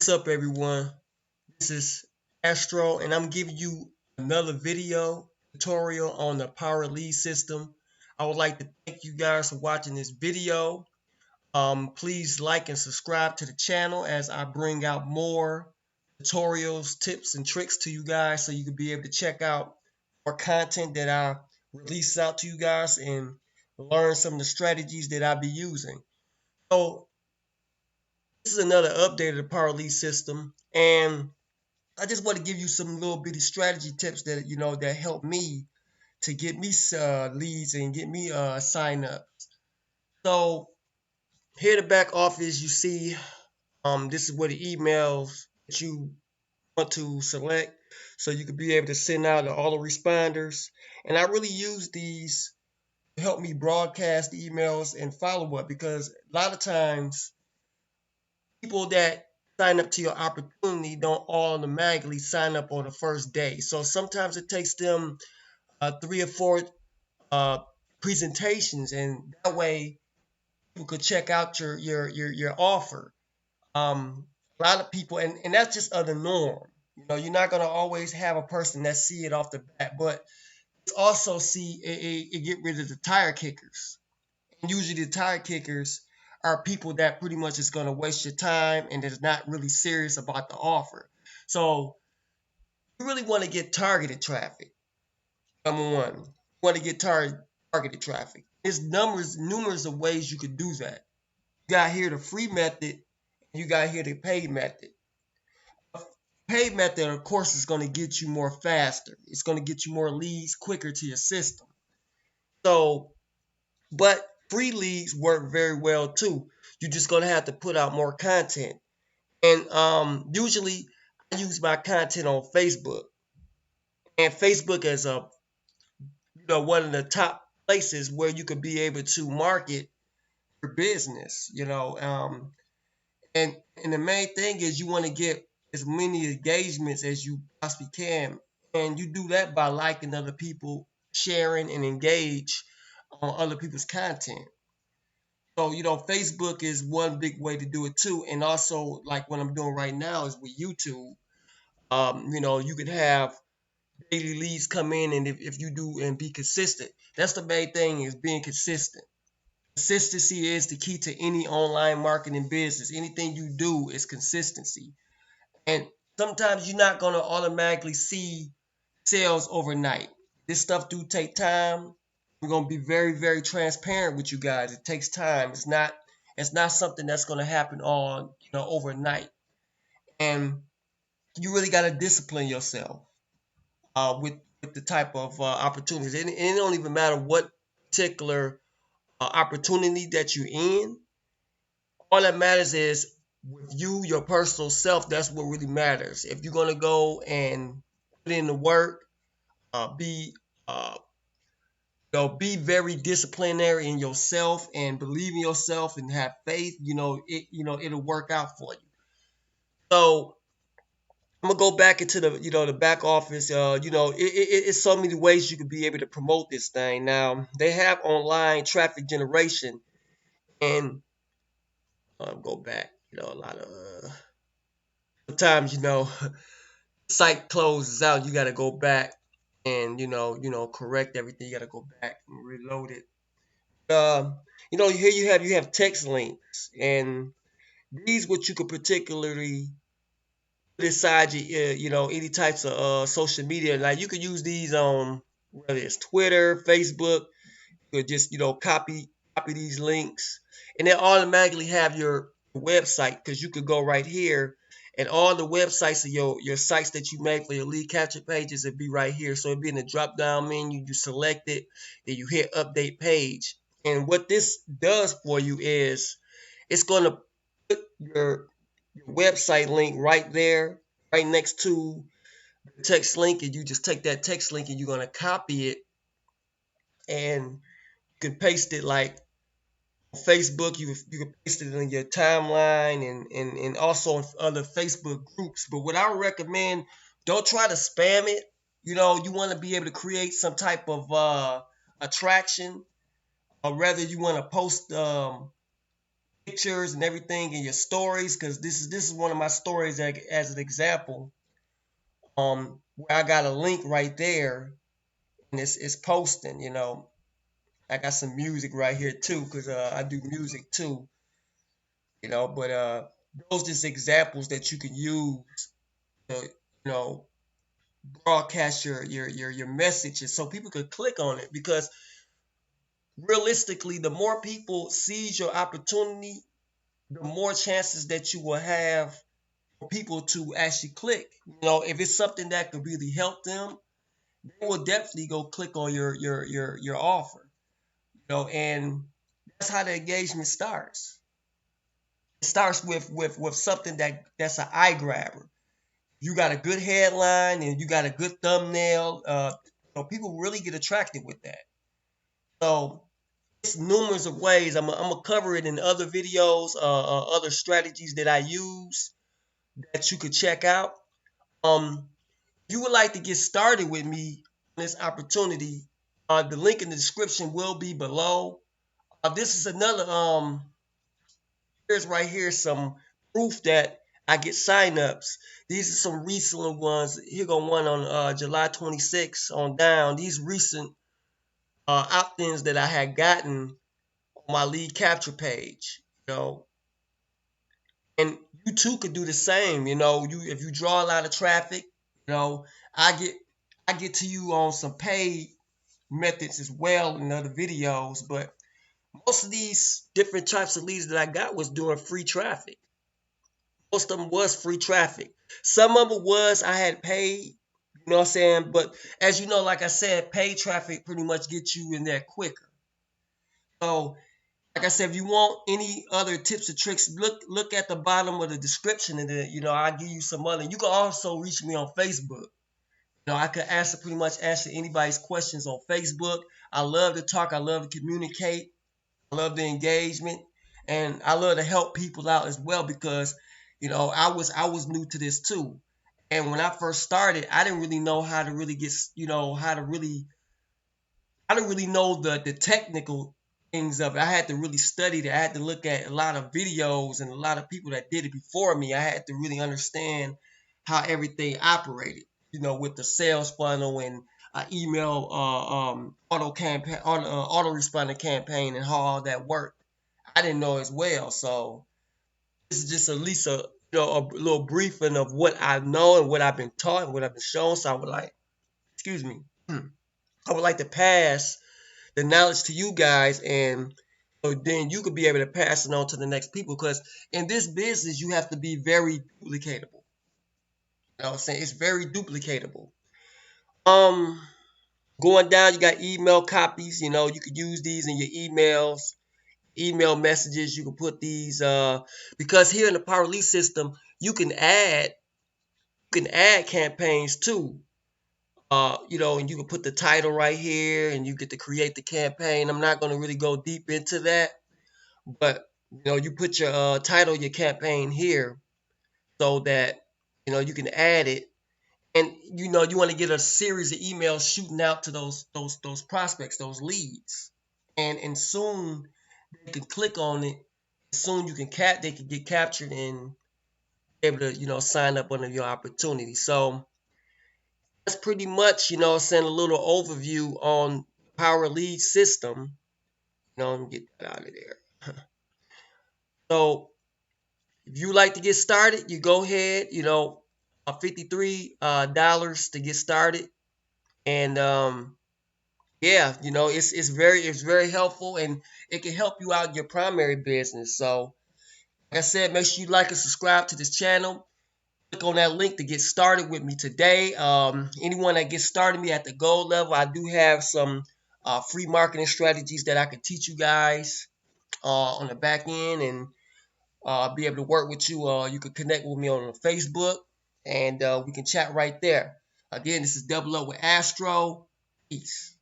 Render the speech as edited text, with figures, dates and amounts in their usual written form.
What's up, everyone? This is Astro, and I'm giving you another video tutorial on the Power Lead system. I would like to thank you guys for watching this video. Please like and subscribe to the channel as I bring out more tutorials, tips, and tricks to you guys so you can be able to check out more content that I release out to you guys and learn some of the strategies that I'll be using. So this is another update of the Power Lead system, and I just want to give you some little bitty strategy tips that that help me to get me leads and get me sign up. So here at the back office, you see this is where the emails that you want to select, so you could be able to send out the autoresponders. And I really use these to help me broadcast emails and follow up, because a lot of times people that sign up to your opportunity don't automatically sign up on the first day. So sometimes it takes them 3 or 4 uh, presentations, and that way people could check out your offer. A lot of people, and that's just the norm. You're not gonna always have a person that see it off the bat, but it's also see it get rid of the tire kickers. And usually the tire kickers are people that pretty much is going to waste your time and is not really serious about the offer. So you really want to get targeted traffic. Number one, you want to get targeted traffic. There's numerous of ways you could do that. You got here the free method, and you got here the paid method. Paid method, of course, is going to get you more faster. It's going to get you more leads quicker to your system. So, but free leads work very well too. You're just gonna have to put out more content. And usually I use my content on Facebook. And Facebook is one of the top places where you could be able to market your business. And the main thing is you want to get as many engagements as you possibly can. And you do that by liking other people, sharing and engage on other people's content. So, Facebook is one big way to do it too. And also, like what I'm doing right now is with YouTube. You could have daily leads come in, and if you do and be consistent, that's the main thing, is being consistent. Consistency is the key to any online marketing business. Anything you do is consistency. And sometimes you're not going to automatically see sales overnight. This stuff do take time. I'm going to be very, very transparent with you guys. It takes time. It's not something that's going to happen on overnight. And you really got to discipline yourself with the type of opportunities. And it don't even matter what particular opportunity that you're in. All that matters is with you, your personal self. That's what really matters. If you're going to go and put in the work, be uh, be very disciplinary in yourself and believe in yourself and have faith. It'll work out for you. So I'm gonna go back into the back office. It's so many ways you could be able to promote this thing. Now they have online traffic generation, and go back. A lot of sometimes the site closes out. You got to go back and correct everything. You got to go back and reload it. Here you have text links, and these what you could particularly put inside any types of social media. Like you could use these on whether it's Twitter, Facebook. You could just copy these links, and they automatically have your website, because you could go right here, and all the websites of your sites that you make for your lead capture pages would be right here. So it'd be in the drop down menu. You select it, then you hit update page. And what this does for you is it's going to put your website link right there, right next to the text link. And you just take that text link and you're going to copy it, and you can paste it like on Facebook. You can paste it in your timeline, and also in other Facebook groups. But what I would recommend, don't try to spam it. You want to be able to create some type of attraction, or rather you want to post pictures and everything in your stories, because this is one of my stories as an example. Where I got a link right there, and it's posting. I got some music right here too, because I do music too. But those just examples that you can use to, broadcast your messages so people could click on it, because realistically, the more people seize your opportunity, the more chances that you will have for people to actually click. If it's something that could really help them, they will definitely go click on your offer. And that's how the engagement starts. It starts with something that's an eye grabber. You got a good headline and you got a good thumbnail. People really get attracted with that. So it's numerous of ways. I'm gonna cover it in other videos, other strategies that I use that you could check out. If you would like to get started with me on this opportunity, the link in the description will be below. This is another here's right here some proof that I get signups. These are some recent ones. Here go one on July 26th on down. These recent opt-ins that I had gotten on my lead capture page. And you too could do the same. You if you draw a lot of traffic, I get I get to you on some paid methods as well in other videos, but most of these different types of leads that I got was doing free traffic. Most of them was free traffic. Some of it was I had paid, what I'm saying? But as you know, like I said, paid traffic pretty much gets you in there quicker. So, like I said, if you want any other tips or tricks, look at the bottom of the description, and then I'll give you some other. You can also reach me on Facebook. I could pretty much answer anybody's questions on Facebook. I love to talk. I love to communicate. I love the engagement, and I love to help people out as well, because I was new to this too. And when I first started, I didn't really know how to really get how to really I didn't really know the technical things of it. I had to really study it. I had to look at a lot of videos and a lot of people that did it before me. I had to really understand how everything operated, with the sales funnel and email auto responder campaign, and how all that worked. I didn't know as well. So this is just at least a little briefing of what I know and what I've been taught and what I've been shown. So I would like, excuse me, I would like to pass the knowledge to you guys, and so then you could be able to pass it on to the next people, because in this business you have to be very duplicatable. You know what I'm saying? It's very duplicatable. Um Going down, you got email copies. You could use these in your email messages. You can put these because here in the Power Lead system you can add campaigns too. And you can put the title right here, and you get to create the campaign. I'm not going to really go deep into that, but you put your title, your campaign here, so that you can add it, and you want to get a series of emails shooting out to those prospects, those leads, and soon they can click on it. Soon they can get captured and able to sign up under your opportunity. So that's pretty much, saying a little overview on Power Lead system. Let me get that out of there. So if you like to get started, you go ahead, $53 to get started. And yeah, it's very helpful, and it can help you out in your primary business. So like I said, make sure you like and subscribe to this channel. Click on that link to get started with me today. Anyone that gets started me at the gold level, I do have some free marketing strategies that I can teach you guys on the back end, and be able to work with you. You can connect with me on Facebook, and we can chat right there. Again, this is Double Up with Astro. Peace.